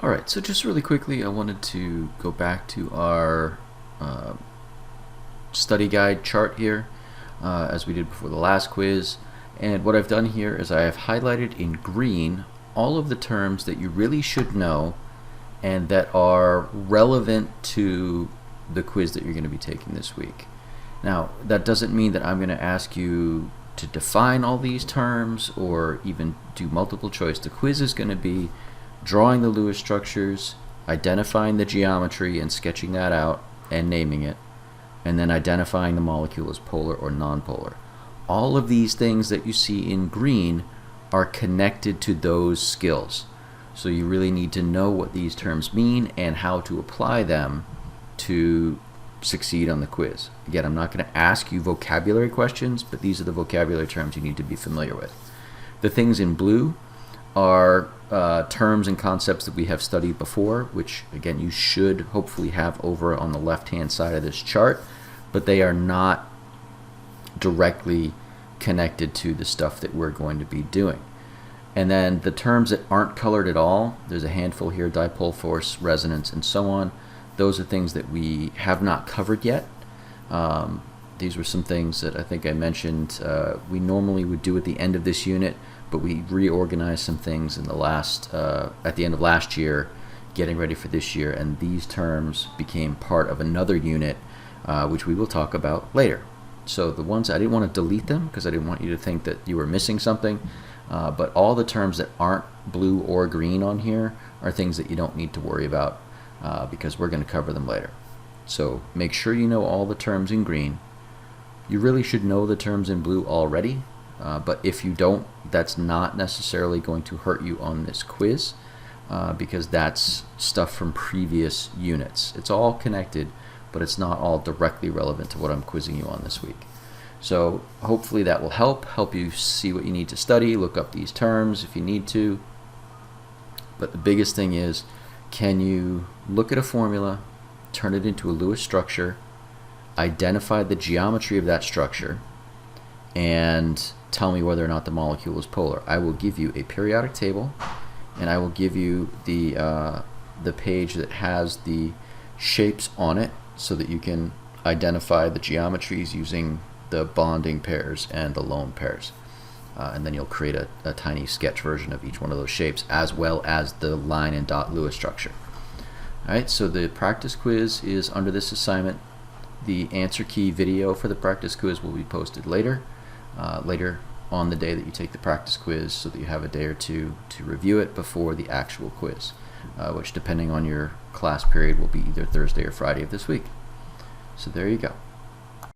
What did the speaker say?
Alright, so just really quickly, I wanted to go back to our uh, study guide chart here, as we did before the last quiz. And what I've done here is I have highlighted in green all of the terms that you really should know and that are relevant to the quiz that you're going to be taking this week. Now, that doesn't mean that I'm going to ask you to define all these terms or even do multiple choice. The quiz is going to be drawing the Lewis structures, identifying the geometry and sketching that out and naming it, and then identifying the molecule as polar or nonpolar. All of these things that you see in green are connected to those skills. So you really need to know what these terms mean and how to apply them to succeed on the quiz. Again, I'm not going to ask you vocabulary questions, but these are the vocabulary terms you need to be familiar with. The things in blue are terms and concepts that we have studied before, which again you should hopefully have over on the left hand side of this chart, but they are not directly connected to the stuff that we're going to be doing. And then the terms that aren't colored at all, there's a handful here: dipole force, resonance, and so on. Those are things that we have not covered yet. These were some things that I think I mentioned we normally would do at the end of this unit, but we reorganized some things in the last at the end of last year, getting ready for this year, and these terms became part of another unit, which we will talk about later. So the ones I didn't want to delete them because I didn't want you to think that you were missing something, but all the terms that aren't blue or green on here are things that you don't need to worry about because we're going to cover them later. So make sure you know all the terms in green. You really should know the terms in blue already, but if you don't, that's not necessarily going to hurt you on this quiz because that's stuff from previous units. It's all connected, but it's not all directly relevant to what I'm quizzing you on this week. So hopefully that will help you see what you need to study, look up these terms if you need to. But the biggest thing is, can you look at a formula, turn it into a Lewis structure, identify the geometry of that structure, and tell me whether or not the molecule is polar. I will give you a periodic table, and I will give you the page that has the shapes on it so that you can identify the geometries using the bonding pairs and the lone pairs. And then you'll create a tiny sketch version of each one of those shapes, as well as the line and dot Lewis structure. Alright, so the practice quiz is under this assignment. The answer key video for the practice quiz will be posted later on the day that you take the practice quiz, so that you have a day or two to review it before the actual quiz, which, depending on your class period, will be either Thursday or Friday of this week. So there you go.